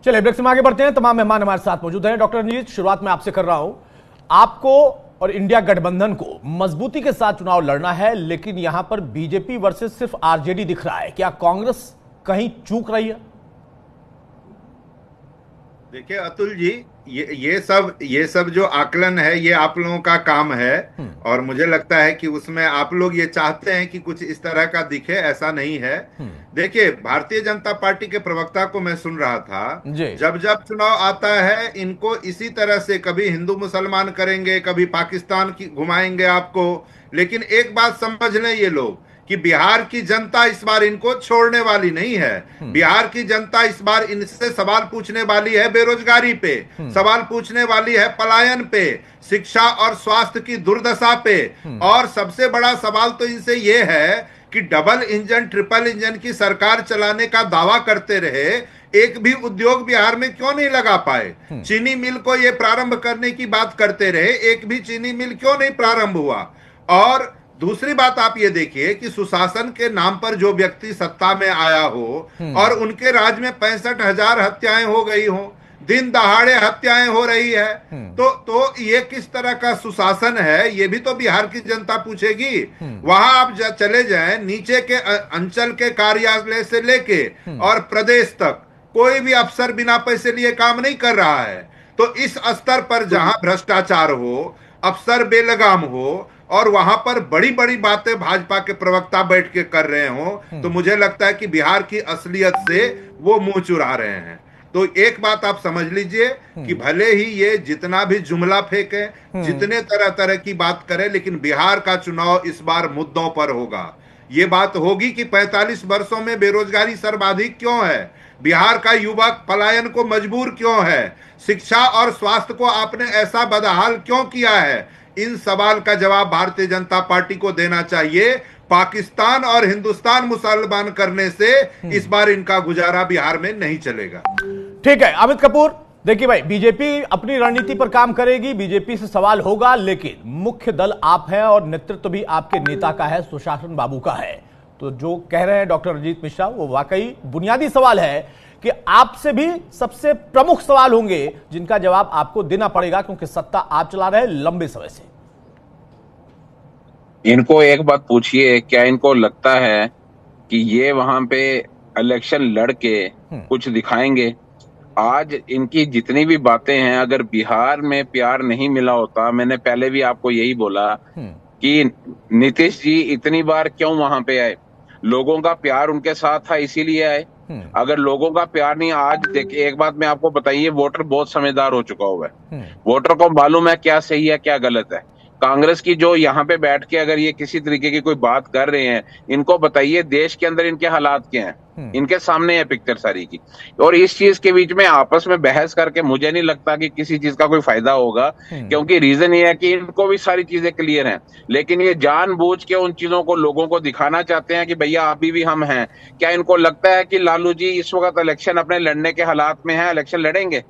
चलिए ब्रेक से आगे बढ़ते हैं। तमाम मेहमान हमारे साथ मौजूद हैं। डॉक्टर रंजीत, शुरुआत में आपसे कर रहा हूं, आपको और इंडिया गठबंधन को मजबूती के साथ चुनाव लड़ना है, लेकिन यहां पर बीजेपी वर्सेस सिर्फ आरजेडी दिख रहा है। क्या कांग्रेस कहीं चूक रही है? देखिए अतुल जी, ये सब जो आकलन है ये आप लोगों का काम है, और मुझे लगता है कि उसमें आप लोग ये चाहते हैं कि कुछ इस तरह का दिखे, ऐसा नहीं है। देखिए, भारतीय जनता पार्टी के प्रवक्ता को मैं सुन रहा था, जब जब चुनाव आता है इनको इसी तरह से कभी हिंदू मुसलमान करेंगे, कभी पाकिस्तान की घुमाएंगे आपको। लेकिन एक बात समझ लें ये लोग कि बिहार की जनता इस बार इनको छोड़ने वाली नहीं है। बिहार की जनता इस बार इनसे सवाल पूछने वाली है बेरोजगारी पे, सवाल पूछने वाली है पलायन पे, शिक्षा और स्वास्थ्य की दुर्दशा पे, और सबसे बड़ा सवाल तो इनसे ये है कि डबल इंजन ट्रिपल इंजन की सरकार चलाने का दावा करते रहे, एक भी उद्योग बिहार में क्यों नहीं लगा पाए? चीनी मिल को ये प्रारंभ करने की बात करते रहे, एक भी चीनी मिल क्यों नहीं प्रारंभ हुआ? और दूसरी बात आप ये देखिए कि सुशासन के नाम पर जो व्यक्ति सत्ता में आया हो और उनके राज में 65,000 हत्याएं हो गई हो, दिन दहाड़े हत्याएं हो रही है, तो ये किस तरह का सुशासन है? ये भी तो बिहार की जनता पूछेगी। वहां आप चले जाएं, नीचे के अंचल के कार्यालय से लेके और प्रदेश तक कोई भी अफसर बिना पैसे लिए काम नहीं कर रहा है। तो इस स्तर पर जहां भ्रष्टाचार हो, अफसर बेलगाम हो, और वहां पर बड़ी बड़ी बातें भाजपा के प्रवक्ता बैठ के कर रहे हो, तो मुझे लगता है कि बिहार की असलियत से वो मुंह चुरा रहे हैं। तो एक बात आप समझ लीजिए कि भले ही ये जितना भी जुमला फेंके, जितने तरह तरह की बात करे, लेकिन बिहार का चुनाव इस बार मुद्दों पर होगा। ये बात होगी कि 45 वर्षों में बेरोजगारी सर्वाधिक क्यों है, बिहार का युवक पलायन को मजबूर क्यों है, शिक्षा और स्वास्थ्य को आपने ऐसा बदहाल क्यों किया है। इन सवाल का जवाब भारतीय जनता पार्टी को देना चाहिए। पाकिस्तान और हिंदुस्तान मुसलमान करने से इस बार इनका गुजारा बिहार में नहीं चलेगा। ठीक है अमित कपूर, देखिए भाई, बीजेपी अपनी रणनीति पर काम करेगी, बीजेपी से सवाल होगा, लेकिन मुख्य दल आप हैं और नेतृत्व भी आपके नेता का है, सुशासन बाबू का है। तो जो कह रहे हैं डॉक्टर रंजीत मिश्रा, वो वाकई बुनियादी सवाल है कि आपसे भी सबसे प्रमुख सवाल होंगे जिनका जवाब आपको देना पड़ेगा, क्योंकि सत्ता आप चला रहे लंबे समय से। इनको एक बात पूछिए, क्या इनको लगता है कि ये वहां पे इलेक्शन लड़ के कुछ दिखाएंगे? आज इनकी जितनी भी बातें हैं, अगर बिहार में प्यार नहीं मिला होता, मैंने पहले भी आपको यही बोला कि नीतीश जी इतनी बार क्यों वहां पे आए? लोगों का प्यार उनके साथ था, इसीलिए आए। अगर लोगों का प्यार नहीं, आज देखिए एक बात मैं आपको बताइए, वोटर बहुत समझदार हो चुका हुआ है। वोटर को मालूम है क्या सही है क्या गलत है। कांग्रेस की जो यहाँ पे बैठ के अगर ये किसी तरीके की कोई बात कर रहे हैं, इनको बताइए देश के अंदर इनके हालात क्या हैं, इनके सामने है पिक्चर सारी की। और इस चीज के बीच में आपस में बहस करके मुझे नहीं लगता कि किसी चीज का कोई फायदा होगा, क्योंकि रीजन ये है कि इनको भी सारी चीजें क्लियर हैं, लेकिन ये जानबूझ के उन चीजों को लोगों को दिखाना चाहते हैं कि भैया अभी भी हम हैं। क्या इनको लगता है कि लालू जी इस वक्त इलेक्शन अपने लड़ने के हालात में है, इलेक्शन लड़ेंगे?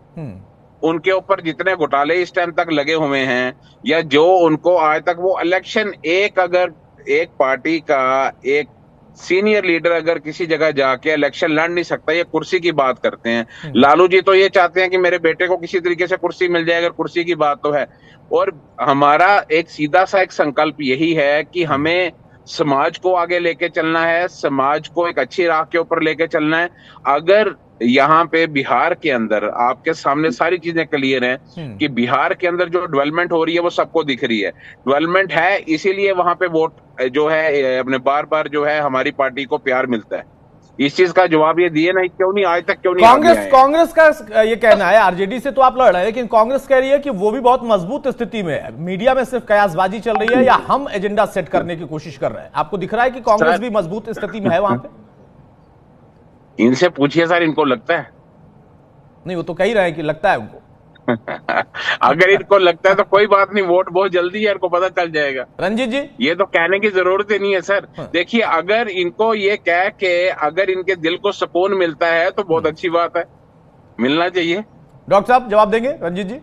उनके ऊपर जितने घोटाले इस टाइम तक लगे हुए हैं, या जो उनको आज तक वो इलेक्शन, अगर एक पार्टी का एक सीनियर लीडर अगर किसी जगह जाके इलेक्शन लड़ नहीं सकता, ये कुर्सी की बात करते हैं। लालू जी तो ये चाहते हैं कि मेरे बेटे को किसी तरीके से कुर्सी मिल जाए, अगर कुर्सी की बात तो है। और हमारा एक सीधा सा एक संकल्प यही है कि हमें समाज को आगे लेके चलना है, समाज को एक अच्छी राह के ऊपर लेके चलना है। अगर यहाँ पे बिहार के अंदर आपके सामने सारी चीजें क्लियर हैं कि बिहार के अंदर जो डेवलपमेंट हो रही है वो सबको दिख रही है, डेवलपमेंट है, इसीलिए वहां पे वोट जो है अपने बार बार जो है हमारी पार्टी को प्यार मिलता है। इस चीज का जवाब ये दिए नहीं, क्यों नहीं आज तक क्यों नहीं? कांग्रेस का ये कहना है, आरजेडी से तो आप लड़ रहे हैं, लेकिन कांग्रेस कह रही है कि वो भी बहुत मजबूत स्थिति में है, मीडिया में सिर्फ कयासबाजी चल रही है, या हम एजेंडा सेट करने की कोशिश कर रहे हैं। आपको दिख रहा है कि कांग्रेस भी मजबूत स्थिति में है वहां पे? इनसे पूछिए सर, इनको लगता है? नहीं, वो तो कह ही रहे हैं कि लगता है उनको। अगर इनको लगता है तो कोई बात नहीं, वोट बहुत जल्दी है, इनको पता चल जाएगा। रंजीत जी, ये तो कहने की जरूरत ही नहीं है सर। देखिए, अगर इनको ये कह के अगर इनके दिल को सुकून मिलता है तो बहुत अच्छी बात है, मिलना चाहिए। डॉक्टर साहब जवाब देंगे? रंजीत जी,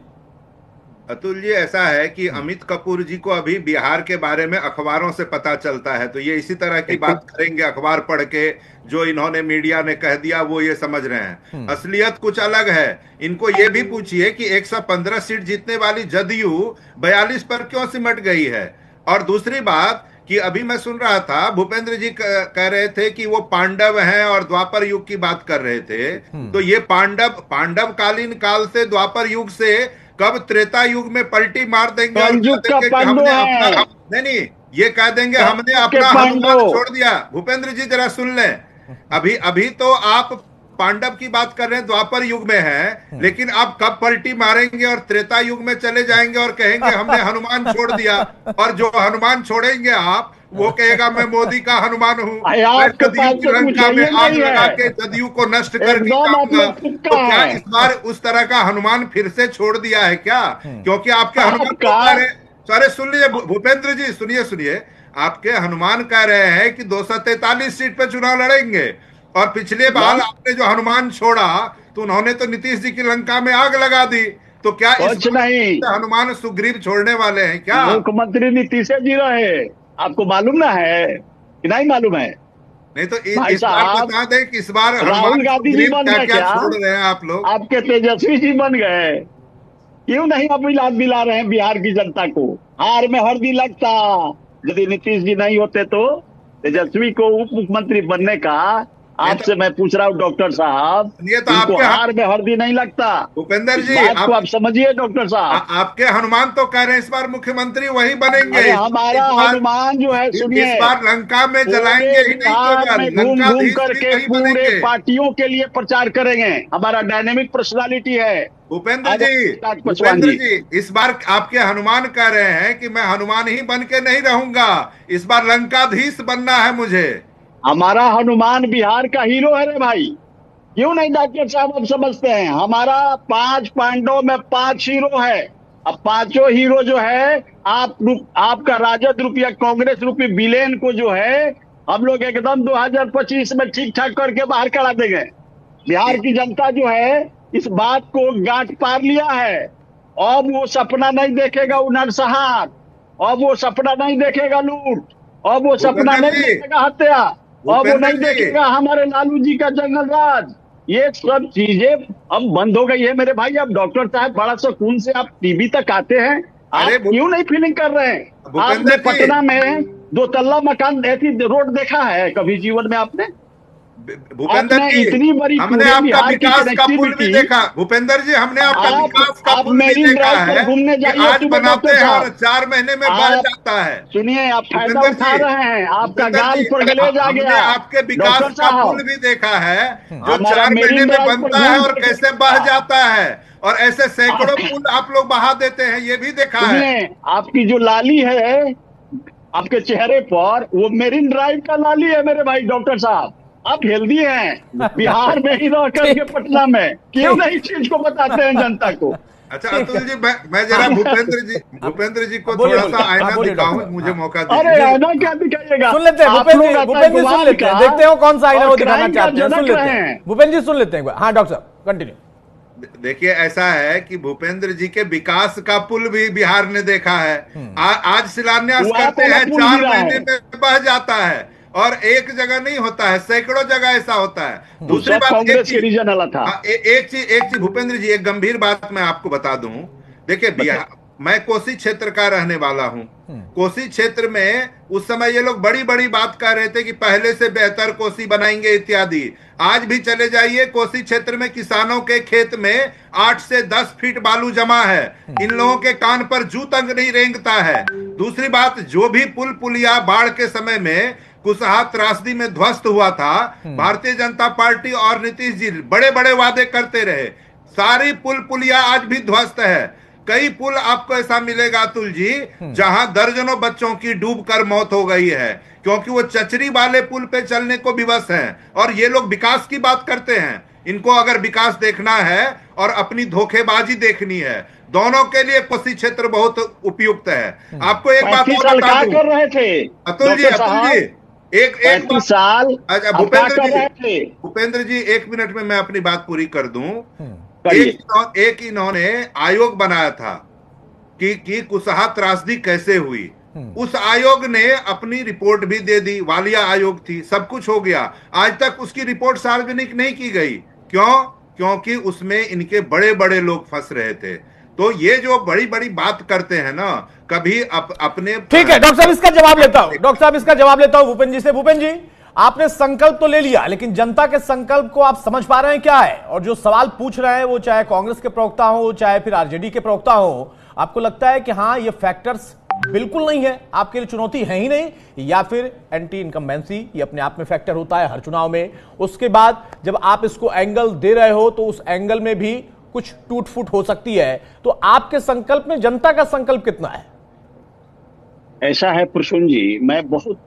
अतुल जी, ऐसा है कि अमित कपूर जी को अभी बिहार के बारे में अखबारों से पता चलता है, तो ये इसी तरह की बात करेंगे अखबार पढ़ के। जो इन्होंने मीडिया ने कह दिया वो ये समझ रहे हैं, असलियत कुछ अलग है। इनको ये भी पूछिए कि 115 सीट जीतने वाली जदयू 42 पर क्यों सिमट गई है। और दूसरी बात कि अभी मैं सुन रहा था भूपेंद्र जी कह रहे थे कि वो पांडव हैं और द्वापर युग की बात कर रहे थे। तो ये पांडव कालीन काल से द्वापर युग से कब त्रेता युग में पलटी मार देंगे और कलयुग कह का देंगे कि पांडु हमने है। नहीं, ये कह देंगे हमने कलयुग के अपना हनुमान पांडु। छोड़ दिया। भूपेंद्र जी जरा सुन लें, अभी अभी तो आप पांडव की बात कर रहे हैं, द्वापर युग में है, लेकिन आप कब पलटी मारेंगे और त्रेता युग में चले जाएंगे और कहेंगे हमने हनुमान छोड़ दिया। और जो हनुमान छोड़ेंगे आप, वो कहेगा मैं मोदी का हनुमान हूं, मैं आपके जदयू पास की तो लंका कुछ में यही आग नहीं लगा है, के जदयू को नष्ट करके एकदम आप जाऊंगा। लोग तुक्का तो क्या है। इस बार उस तरह का हनुमान फिर से छोड़ दिया है क्या? क्योंकि आपके हनुमान तो आपका कह रहे, अरे सुन लीजिए भूपेंद्र जी, सुनिए सुनिए, आपके हनुमान कह रहे हैं कि 243 सीट पे चुनाव लड़ेंगे। और पिछले बार आपने जो हनुमान छोड़ा तो उन्होंने तो नीतीश जी की लंका में आग लगा दी। तो क्या इस कुछ नहीं, बार हनुमान सुग्रीव छोड़ने वाले हैं क्या? मुख्यमंत्री नीतीश जी रहे, आपको मालूम ना है कि नहीं मालूम है? नहीं तो भाई इस बार साहब, बता दें कि इस बार राहुल हनुमान गांधी जी सुग्रीव बन क्या गए क्या क्या? छोड़ रहे हैं आप लोग? आपके तेजस्वी जी बन गए, क्यों नहीं आप इलाज दिला रहे हैं बिहार की जनता को? हार में हल्दी लगता, यदि नीतीश जी नहीं होते तो तेजस्वी को उप मुख्यमंत्री बनने का। आपसे मैं पूछ रहा हूँ डॉक्टर साहब, ये तो इनको आपके हार में हल्दी नहीं लगता? भूपेंद्र इस जी, बात को आप समझिए डॉक्टर साहब। आपके हनुमान तो कह रहे हैं इस बार मुख्यमंत्री वही बनेंगे। अरे इस हमारा बार हनुमान जो है, इस सुनिए, बार लंका में जलाएंगे पूरे ही नहीं बिहार केवल, में घूम घूम लंकाधीश भी करके वही पूरे बनेंगे। पार्टियों के लिए प्रचार करेंगे। हमारा डायनेमिक पर्सनालिटी है। भूपेंद्र आगे जी, राज पासवान भूपेंद्र जी, जी, इस बार आपके हनुमान कह रहे हैं कि मैं हनुमान ही बन के नहीं रहूंगा, इस बार लंकाधीश बनना है मुझे। हमारा हनुमान बिहार का हीरो है रे भाई। क्यों नहीं डॉक्टर साहब आप समझते हैं? हमारा 5 पांडव में 5 हीरो है। अब पांचों हीरो जो है, आपका राजद रूपी या कांग्रेस रूपी विलेन को जो है, हम लोग एकदम 2025 में ठीक ठाक करके बाहर करा देंगे। बिहार की जनता जो है इस बात को गांठ पार लिया है। अब वो सपना नहीं देखेगा वो नरसंहार, अब वो सपना नहीं देखेगा लूट, अब वो सपना भूपेंद्र नहीं जी, देखेगा हत्या, अब वो भूपेंद्र नहीं जी, देखेगा हमारे लालू जी का जंगल राज। ये सब चीजें अब बंद हो गई है मेरे भाई। अब डॉक्टर साहब बड़ा सुकून से आप टीवी तक आते हैं, अरे आप क्यों नहीं फीलिंग कर रहे हैं? भूपेंद्र आपने जी, पटना में 2 तल्ला मकान ऐसी रोड देखा है कभी जीवन में आपने? भूपेंद्र आपने जी, इतनी बड़ी हमने पूरे आपका बिहार की विकास का पुल भी कनेक्टिविटी, देखा। भूपेंद्र जी, हमने आपका विकास का आप पुल भी मेरीन देखा ड्राइव पर है घूमने कि जाइए आज सुबह बनाते डॉक्टर हैं और साहब। 4 महीने में बढ़ आप जाता है। सुनिए, आप फायदा भूपेंद्र उठा जी, रहे हैं, आपका भूपेंद्र गाल जी, पर गलेज आ हमने गया। आपके विकास डॉक्टर का पुल साहब, भी देखा है जो हमारा 4 महीने मेरीन में ड्राइव पर बनता है घूम और करके कैसे बह जाता है, और ऐसे सैकड़ों आप पुल आप लोग बहा देते हैं, ये भी देखा है। सुनिए, आपकी जो लाली है आपके चेहरे पर, वो मेरीन ड्राइव का लाली है मेरे भाई डॉक्टर साहब। आप हेल्दी हैं, बिहार में ही रह करके पटना में, क्यों नहीं चीज को बताते हैं जनता को? अच्छा अतुल जी, मैं जरा भूपेंद्र जी को बोलिए, थोड़ा सा बोलिए। आईना बोलिए दिखाऊं, डॉक्टर मुझे साहब। मौका अरे दीजिए। आईना क्या दिखाइएगा? सुन लेते हैं आप भूपेंद्र लोग जी, आतंकवाद भूपेंद्र जी सुन लेते हैं, का देखते हो कौन सा आईना और वो दिखाना क्राइम का चाहते हैं, सुन जनक लेते रहे हैं। हैं। भूपेंद्र जी सुन लेते हैं एक बार। हाँ डॉक्टर साहब कंटिन्यू। देखिए, ऐसा है कि भूपेंद्र जी के विकास का पुल भी बिहार ने देखा है। आज शिलान्यास हुआ करते तो हैं, पुल 4 गिरा महीने है, में बह जाता है, और एक जगह नहीं होता है, सैकड़ों जगह ऐसा होता है। वो दूसरी सब बात, एक कांग्रेस के चीज, रीजन वाला था। एक चीज भूपेंद्र जी, एक गंभीर बात मैं आपको बता दूं। देखिए, बिहार, मैं कोसी क्षेत्र का रहने वाला हूं। कोसी क्षेत्र में उस समय ये लोग बड़ी बड़ी बात कर रहे थे कि पहले से बेहतर कोसी बनाएंगे इत्यादि। आज भी चले जाइए कोसी क्षेत्र में, किसानों के खेत में 8 से 10 फीट बालू जमा है। इन लोगों के कान पर जू तक नहीं रेंगता है। दूसरी बात, जो भी पुल पुलिया बाढ़ के समय में कुशहा त्रासदी में ध्वस्त हुआ था, भारतीय जनता पार्टी और नीतीश जी बड़े बड़े वादे करते रहे। सारी पुल पुलिया आज भी ध्वस्त है। कई पुल आपको ऐसा मिलेगा अतुल जी, जहां दर्जनों बच्चों की डूबकर मौत हो गई है, क्योंकि वो चचरी वाले पुल पे चलने को विवश हैं। और ये लोग विकास की बात करते हैं। इनको अगर विकास देखना है और अपनी धोखेबाजी देखनी है, दोनों के लिए कोसी क्षेत्र बहुत उपयुक्त है। आपको एक बात 35 और साल बता क्या दूं कर रहे थे अतुल जी, एक 35 साल अच्छा आप क्या कर रहे थे? भूपेंद्र जी, 1 मिनट में मैं अपनी बात पूरी कर दूं। करिए। एक इन्होंने आयोग बनाया था, कि कुशहा त्रासदी कैसे हुई। उस आयोग ने अपनी रिपोर्ट भी दे दी, वालिया आयोग थी, सब कुछ हो गया, आज तक उसकी रिपोर्ट सार्वजनिक नहीं की गई। क्यों? क्योंकि उसमें इनके बड़े बड़े लोग फंस रहे थे। तो ये जो बड़ी बड़ी बात करते हैं ना, कभी अपने ठीक है डॉक्टर साहब, इसका जवाब लेता हूं, डॉक्टर साहब इसका जवाब लेता हूं भूपेन जी से। भूपेन जी, आपने संकल्प तो ले लिया, लेकिन जनता के संकल्प को आप समझ पा रहे हैं क्या है? और जो सवाल पूछ रहे हैं वो चाहे कांग्रेस के प्रवक्ता हो, चाहे फिर आरजेडी के प्रवक्ता हो, आपको लगता है कि हाँ ये फैक्टर्स बिल्कुल नहीं है, आपके लिए चुनौती है ही नहीं, या फिर एंटी इनकम्बेंसी ये अपने आप में फैक्टर होता है हर चुनाव में? उसके बाद जब आप इसको एंगल दे रहे हो तो उस एंगल में भी कुछ टूट फूट हो सकती है, तो आपके संकल्प में जनता का संकल्प कितना है? ऐसा है प्रसून जी, मैं बहुत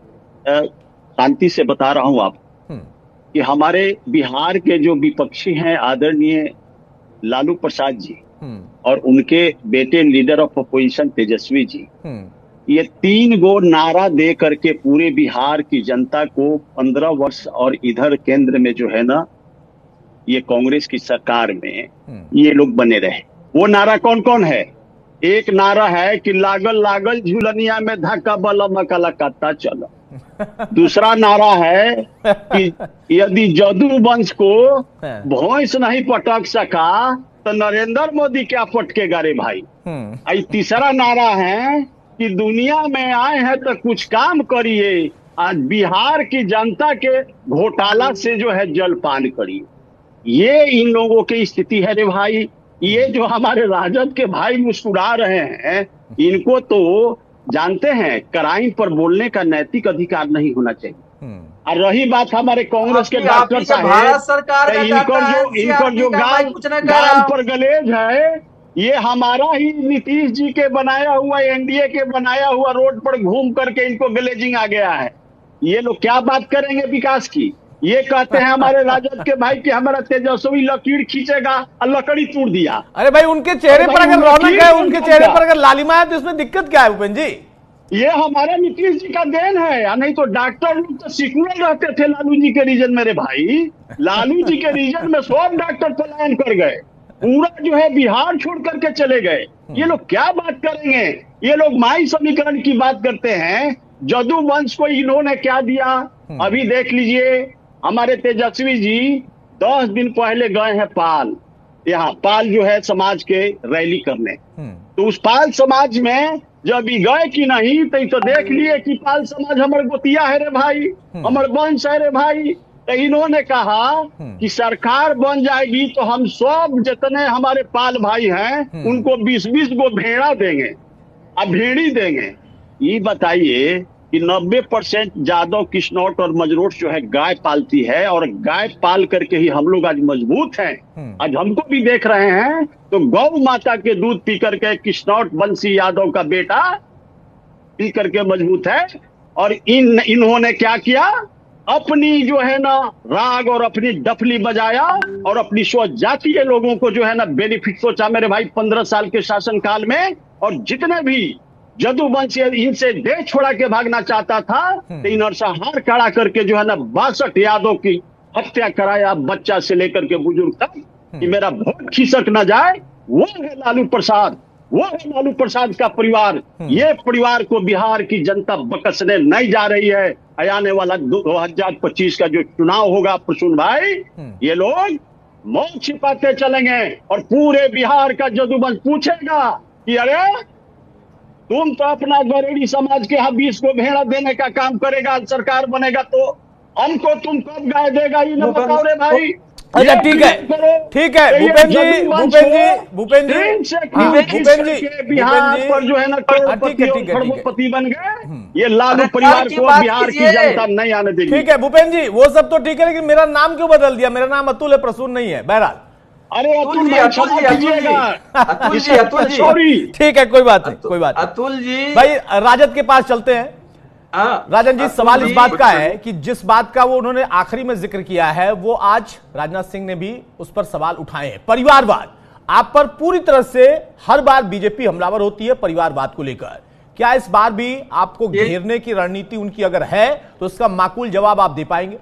शांति से बता रहा हूं आपको कि हमारे बिहार के जो विपक्षी हैं आदरणीय लालू प्रसाद जी और उनके बेटे leader of opposition Tejashwi ji, ये 3 गो नारा दे करके पूरे बिहार की जनता को 15 वर्ष और इधर केंद्र में जो है ना ये कांग्रेस की सरकार में ये लोग बने रहे। वो नारा कौन कौन है? एक नारा है कि लागल लागल झुलनिया में धक्का बल मकला कत्ता चलो। दूसरा नारा है कि यदि जदू वंश को भैंस नहीं पटक सका तो नरेंद्र मोदी क्या पटकेगा रे भाई। तीसरा नारा है कि दुनिया में आए हैं तो कुछ काम करिए, आज बिहार की जनता के घोटाला से जो है जलपान करिए। ये इन लोगों की स्थिति है रे भाई। ये जो हमारे राजद के भाई मुस्कुरा रहे हैं, इनको तो जानते हैं क्राइम पर बोलने का नैतिक अधिकार नहीं होना चाहिए। और रही बात हमारे कांग्रेस के डॉक्टर साहब, इनका जो गाल पर गलेज है, ये हमारा ही नीतीश जी के बनाया हुआ, एनडीए के बनाया हुआ रोड पर घूम करके इनको गलेजिंग आ गया है। ये लोग क्या बात करेंगे विकास की? ये कहते हैं हमारे राजद के भाई कि हमारा तेजस्वी लकीर खींचेगा और लकड़ी तोड़ दिया। अरे भाई, उनके चेहरे पर अगर रौनक है, उनके चेहरे पर अगर लालिमा है, तो इसमें दिक्कत क्या है भूपेन जी? ये हमारे नीतीश जी का देन है, या नहीं तो डॉक्टर लोग तो सिकुलर रहते थे लालू जी के रीजन। मेरे भाई, लालू जी के रीजन में सब डॉक्टर पलायन कर गए, पूरा जो है बिहार छोड़ करके चले गए। ये लोग क्या बात करेंगे? ये लोग माई समीकरण की बात करते हैं। जदू वंश को इन्होंने क्या दिया अभी देख लीजिए। हमारे तेजस्वी जी 10 दिन पहले गए हैं पाल, यहाँ पाल जो है समाज के रैली करने। तो उस पाल समाज में जब गए कि नहीं तो देख लिए कि पाल समाज हमारे गोतिया है रे भाई, हमारे वंश है रे भाई। तो इन्होंने कहा कि सरकार बन जाएगी तो हम सब जितने हमारे पाल भाई हैं उनको 20-20 गो भेड़ा देंगे, अब भेड़ी देंगे। ये बताइए कि 90% यादव, किश्नौट और मजरोट जो है गाय पालती है, और गाय पाल करके ही हम लोग आज मजबूत हैं। आज हमको भी देख रहे हैं तो गौ माता के दूध पी करके किश्नौट बंसी यादव का बेटा पी करके मजबूत है। और इन्होंने क्या किया? अपनी जो है ना राग और अपनी डफली बजाया और अपनी स्वजातीय लोगों को जो है ना बेनिफिट सोचा मेरे भाई 15 साल के शासनकाल में। और जितने भी जदूवंश इनसे देश छोड़ा के भागना चाहता था तो इन हार खड़ा करके जो है ना 62 यादव की हत्या कराया, बच्चा से लेकर के बुजुर्ग तक, कि मेरा वोट खिसक न जाए। वो है लालू प्रसाद, वो है लालू प्रसाद का परिवार। ये परिवार को बिहार की जनता बकसने नहीं जा रही है। आने वाला 2025 का जो चुनाव होगा प्रसून भाई, ये लोग मौत छिपाते चलेंगे और पूरे बिहार का जदूवंश पूछेगा कि अरे तुम तो अपना गरीबी समाज के यहाँ 20 को भेड़ा देने का काम करेगा, सरकार बनेगा तो हमको तुम कब गाय देगा? ये ना बताओ रे भाई। अच्छा ठीक है, ठीक है भूपेन जी, बिहार पर जो है ना करोड़पति बन गए। ये लालू परिवार को बिहार की जनता नहीं आने देगी। ठीक है भूपेन जी, वो सब तो ठीक है, लेकिन मेरा नाम क्यों बदल दिया? मेरा नाम अतुल है, प्रसून नहीं है। बहरहाल अरे अतुल जी, सॉरी। ठीक है, कोई बात नहीं, कोई बात। अतुल जी भाई राजद के पास चलते हैं। राजन जी, सवाल इस बात का है कि जिस बात का वो उन्होंने आखिरी में जिक्र किया है, वो आज राजनाथ सिंह ने भी उस पर सवाल उठाए हैं। परिवारवाद, आप पर पूरी तरह से हर बार बीजेपी हमलावर होती है परिवारवाद को लेकर। क्या इस बार भी आपको घेरने की रणनीति उनकी अगर है तो उसका माकूल जवाब आप दे पाएंगे?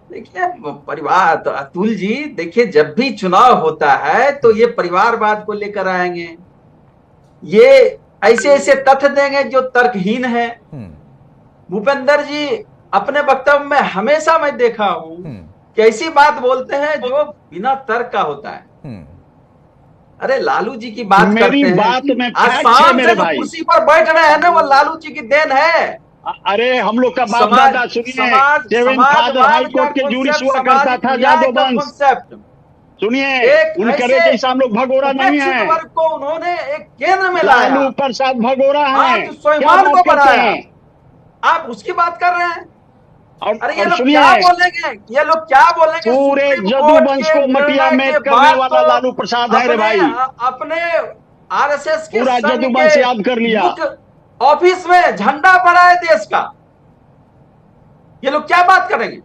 देखिए परिवार तो अतुल जी, देखिए जब भी चुनाव होता है तो ये परिवारवाद को लेकर आएंगे। ये ऐसे ऐसे तथ्य देंगे जो तर्कहीन है। भूपेंद्र जी अपने वक्तव्य में हमेशा मैं देखा हूं कि ऐसी बात बोलते हैं जो बिना तर्क का होता है। अरे लालू जी की बात करते हैं, बात में आज शाम से जो कुर्सी पर बैठ रहे हैं ना वो लालू जी की देन है। अरे हम लोग का बाप दादा सुनिए, हाई कोर्ट के जूरिस हुआ करता था यादव वंश। सुनिए, उनके जैसा हम लोग भगोड़ा नहीं है। वर्ग को उन्होंने एक केंद्र में लाया। लालू प्रसाद भगोड़ा है, स्वयं को बनाया, आप उसकी बात कर रहे हैं। अरे ये लोग क्या बोलेंगे, ये लोग क्या बोलेंगे? पूरे जदूवंश को मटिया में करने वाला लालू प्रसाद है रे भाई। अपने आरएसएस के पूरा जदूवंश याद कर लिया। ऑफिस में झंडा फहराया है देश का। ये लोग क्या बात करेंगे?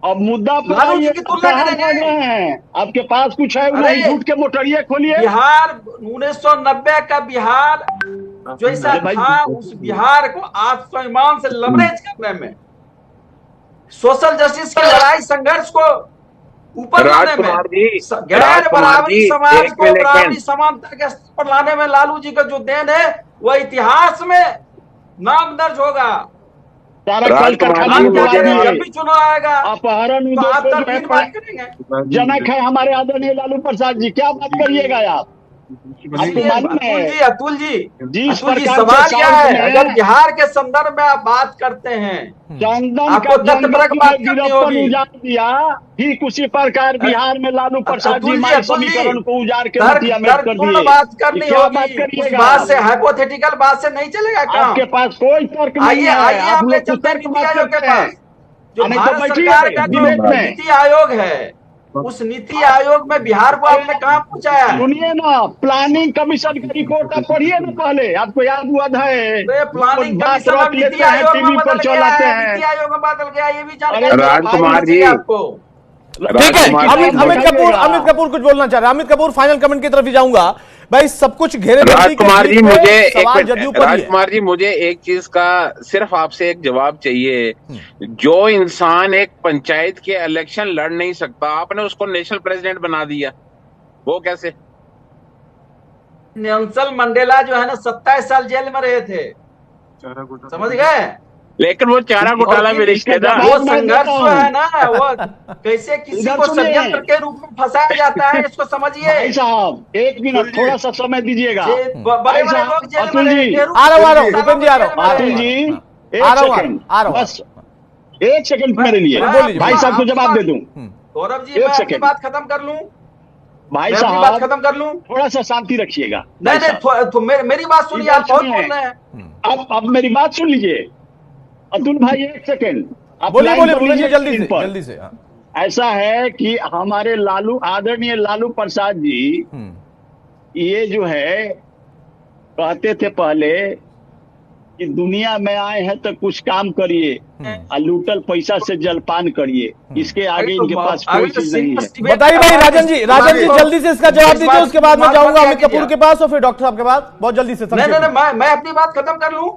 अब मुद्दा लालू जी की तुलना करेंगे। आपके पास कुछ है नहीं, झूठ के मोटरिए खोलिए। बिहार 1990 का बिहार जैसा था, उस बिहार को आज स्वाभिमान से लवरेज करने में, सोशल जस्टिस की लड़ाई संघर्ष को ऊपर लाने में, गैर बराबरी समाज को बराबरी समानता के स्तर पर लाने में लालू जी का जो देन है वह इतिहास में नाम दर्ज होगा। भी चुनाव आएगा, अपहरण तो आप तक बात करेंगे। जनक है हमारे आदरणीय लालू प्रसाद जी, क्या बात करिएगा आप? अतुल जी सवाल क्या है? अगर बिहार के संदर्भ में आप बात करते हैं, आपको तथ्यपरक बात करनी होगी। उजाड़ दिया ठीक उसी प्रकार बिहार में लालू प्रसाद जी समीकरण को उजाड़ के बात करनी होगी। उस बात से हाइपोथेटिकल बात से नहीं चलेगा काम। आपके पास कोई तर्क नहीं है। आइए आप ले चलते हैं नीति आयोग के पास, जो भारत सरकार का नीति आयोग है। उस नीति आयोग में बिहार को आपने कहाँ पहुंचाया? सुनिए ना, प्लानिंग कमीशन का रिपोर्ट आप पढ़िए ना पहले, आपको याद हुआ है? प्लानिंग कमीशन नीति आयोग में बदल गया है, नीति आयोग में बदल गया, ये भी जानकारी राजकुमार जी आपको। ठीक है, अमित कपूर कुछ बोलना चाह रहे हैं। अमित कपूर, फाइनल कमेंट की तरफ ही जाऊंगा। भाई सब कुछ घेरे राजकुमार जी मुझे एक चीज का सिर्फ आपसे एक जवाब चाहिए। जो इंसान एक पंचायत के इलेक्शन लड़ नहीं सकता, आपने उसको नेशनल प्रेसिडेंट बना दिया, वो कैसे? नेल्सन मंडेला जो है ना 27 साल जेल में रहे थे, समझ गए? लेकिन वो चारा घोटाला में रिश्तेदार, वो संघर्ष जो है ना, वो कैसे किसी को षड्यंत्र के रूप में फंसाया जाता है, इसको समझिए। भाई साहब एक मिनट थोड़ा सा समय दीजिएगा। बड़े बड़े लोग जेल में रहे थे। आ रहा हूँ भूपेंद्र जी, आ रहा हूँ। अतुल जी बस एक सेकंड मेरे लिए, भाई साहब को जवाब दे दूं। गौरव जी मैं अपनी बात खत्म कर लूं, भाई साहब बात खत्म कर लूं, थोड़ा सा शांति रखिएगा। नहीं मेरी बात सुनिए, आप बहुत बोल रहे हैं। अब मेरी बात सुन लीजिए अतुल भाई, एक सेकेंड बोलिए जल्दी से। ऐसा है कि हमारे आदरणीय लालू प्रसाद जी ये जो है कहते थे पहले कि दुनिया में आए हैं तो कुछ काम करिए और लूटल पैसा से जलपान करिए, इसके आगे इनके पास कोई चीज नहीं है। बताइए भाई राजन जी जल्दी से इसका जवाब दीजिए, उसके बाद मैं जाऊंगा अमित कपूर के पास और फिर डॉक्टर साहब के पास। बहुत जल्दी से। नहीं मैं अपनी बात खत्म कर लूं।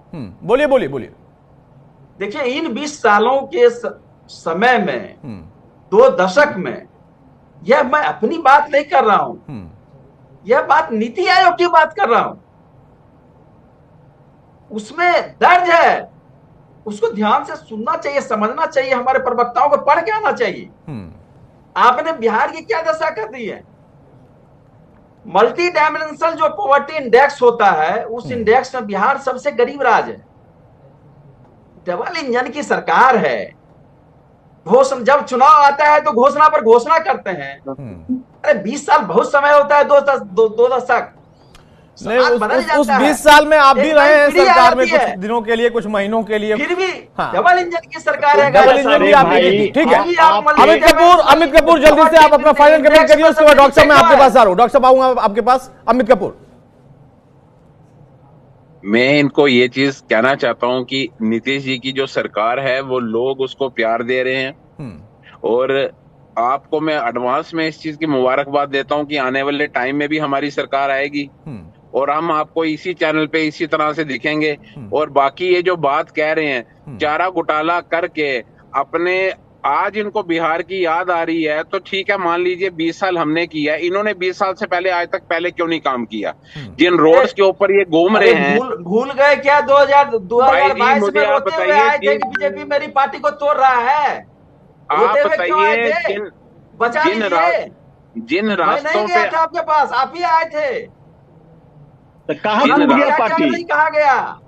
बोलिए। देखिए इन 20 सालों के समय में 2 दशक में, यह मैं अपनी बात नहीं कर रहा हूं, यह बात नीति आयोग की बात कर रहा हूं। उसमें दर्ज है, उसको ध्यान से सुनना चाहिए, समझना चाहिए, हमारे प्रवक्ताओं को पढ़ के आना चाहिए। आपने बिहार की क्या दशा कर दी है? मल्टी डायमेंशनल जो पॉवर्टी इंडेक्स होता है, उस इंडेक्स में बिहार सबसे गरीब राज्य है। डबल इंजन की सरकार है। जब चुनाव आता है तो घोषणा पर घोषणा करते हैं। अरे 20 साल बहुत समय होता है, 2 दशक। उस 20 साल में आप भी रहे हैं सरकार में, कुछ दिनों के लिए, कुछ महीनों के लिए, फिर भी डबल इंजन की सरकार है। डबल इंजन भी आप भी, ठीक है। अमित कपूर जल्दी से आप अपना फाइनल कमेंट करिए, उसके बाद डॉक्टर साहब मैं आपके पास आ रहा हूँ। डॉक्टर साहब आऊंगा आपके पास। अमित कपूर, मैं इनको ये चीज कहना चाहता हूं कि नीतीश जी की जो सरकार है वो लोग उसको प्यार दे रहे हैं, और आपको मैं एडवांस में इस चीज की मुबारकबाद देता हूं कि आने वाले टाइम में भी हमारी सरकार आएगी और हम आपको इसी चैनल पे इसी तरह से दिखेंगे। और बाकी ये जो बात कह रहे हैं, चारा घोटाला करके अपने आज इनको बिहार की याद आ रही है तो ठीक है, मान लीजिए 20 साल हमने किया, इन्होंने 20 साल से पहले आज तक पहले क्यों नहीं काम किया? जिन रोड्स के ऊपर ये घूम रहे हैं, भूल गए क्या 2022 मुझे में आप रोते हुए बताइए, आए थे कि बीजेपी मेरी पार्टी को तोड़ रहा है? आप रोते हुए क्यों आए बताइए थे? बचा जिन लीजिए। मैं रास्तों नहीं गया पे था आपके पास, आप ही आए थे। तो कहाँ जिन टूट गया क्या पार्टी? नहीं कहा गया।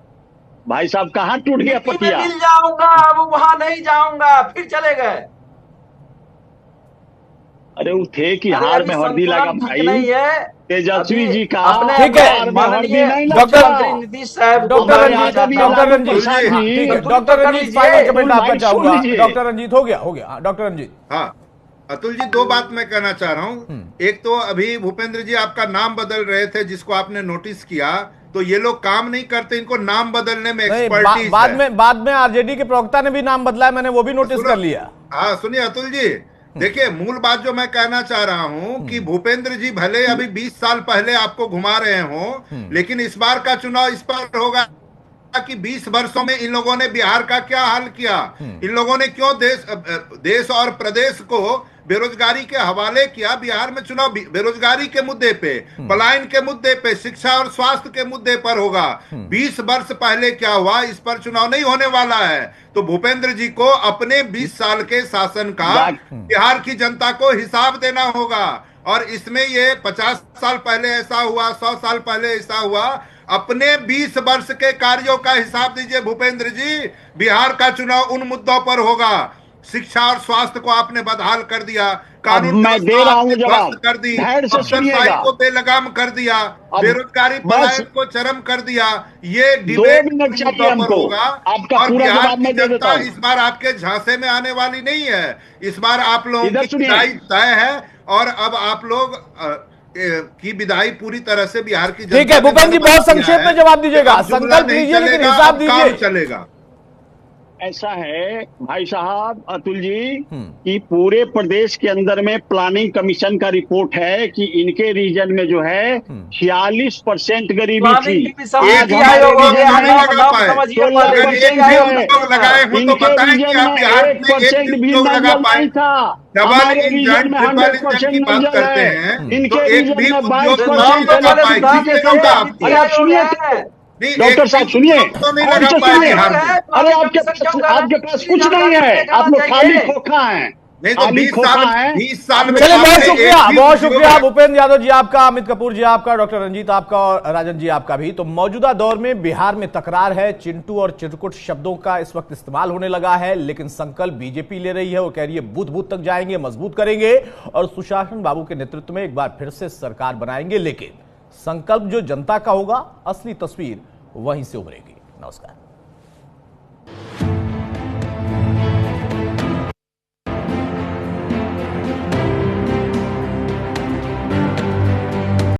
भाई साहब कहाँ टूट गया मिट्टी में पटिया? मिल जाऊंगा, अब वहां नहीं जाऊंगा, फिर चले गए। अरे वो थे कि अरे हार अभी में हल्दी लगा संतुलन ठीक भाई। नहीं है। तेजस्वी अभी जी का अपने ठीक है, हार में हल्दी नहीं डॉक्टर लगा। मंत्री नीतीश साहब डॉक्टर को मैं रंजीत, चाहता हूं। डॉक्टर रंजीत, प्रसाद हाँ, जी, ठीक है, संतुलित डॉक्टर कर रंजीत लीजिए। फाइनल कमेंट आपका भाई, सुन चाहूंगा। लीजिए। डॉक्टर रंजीत हो गया हाँ, डॉक्टर रंजीत। हाँ अतुल जी, दो बात मैं कहना चाह रहा हूं। एक तो अभी भूपेंद्र जी आपका नाम बदल रहे थे, जिसको आपने नोटिस किया, तो ये लोग काम नहीं करते, इनको नाम बदलने में नहीं, एक्सपर्टीज बाद में आरजेडी के प्रवक्ता ने भी नाम बदला है, मैंने वो भी नोटिस कर लिया। हाँ सुनिए अतुल जी, देखिए मूल बात जो मैं कहना चाह रहा हूं कि भूपेंद्र जी भले अभी 20 साल पहले आपको घुमा रहे हो, लेकिन इस बार का चुनाव इस पर होगा कि 20 वर्षों में इन लोगों ने बिहार का क्या हाल किया, इन लोगों ने क्यों देश और प्रदेश को बेरोजगारी के हवाले किया। बिहार में चुनाव बेरोजगारी के मुद्दे पे, पलायन के मुद्दे पे, शिक्षा और स्वास्थ्य के मुद्दे पर होगा। 20 वर्ष पहले क्या हुआ, इस पर चुनाव नहीं होने वाला है। तो भूपेंद्र जी को अपने 20 साल के शासन का बिहार की जनता को हिसाब देना होगा। और इसमें ये 50 साल पहले ऐसा हुआ, 100 साल पहले ऐसा हुआ, अपने 20 वर्ष के कार्यों का हिसाब दीजिए भूपेंद्र जी। बिहार का चुनाव उन मुद्दों पर होगा। शिक्षा और स्वास्थ्य को आपने बदहाल कर दिया, कानून मैं दे रहा हूं जवाब, कर दी, धैर्य से अफसरशाही सुनिएगा। को बेलगाम कर दिया, बेरोजगारी पलायन को चरम कर दिया। ये 2 डिबेट मिनट चाहिए हमको, होगा। आपका और पूरा बिहार जवाब की मैं दे देता जनता हूं। इस बार आपके झांसे में आने वाली नहीं है। इस बार आप लोगों इधर की सुनिए। विदाई तय है, और अब आप लोग की विदाई पूरी तरह से बिहार की जनता ठीक है भूपेंद्र जी, बहुत संक्षेप में जवाब दीजिएगा, संकल्प लीजिए लेकिन हिसाब दीजिए। चलेगा। ऐसा है भाई साहब अतुल जी कि पूरे प्रदेश के अंदर में प्लानिंग कमीशन का रिपोर्ट है कि इनके रीजन में जो है 46% गरीबी थी। एक लगाए हो तो बताएं कि आप बिहार में 1% भी लगा पाए। डबल इंजन ट्रिपल इंजन की बात करते हैं तो एक भी उद्योग तो नहीं लगा पाए। डॉक्टर साहब सुनिए, और तो सुनिए, अरे आपके पास कुछ नहीं है, आप लोग खाली खोखा हैं। नहीं तो 20 साल में चलिए, बहुत शुक्रिया भूपेंद्र यादव जी आपका, अमित कपूर जी आपका, डॉक्टर रंजीत आपका और राजन जी आपका भी। तो मौजूदा दौर में बिहार में तकरार है, चिंटू और चिरकुट शब्दों का इस वक्त इस्तेमाल होने लगा है, लेकिन संकल्प बीजेपी ले रही है। वो कह रही है बूथ बूथ तक जाएंगे, मजबूत करेंगे और सुशासन बाबू के नेतृत्व में एक बार फिर से सरकार बनाएंगे। लेकिन संकल्प जो जनता का होगा, असली तस्वीर वहीं से उभरेगी। नमस्कार।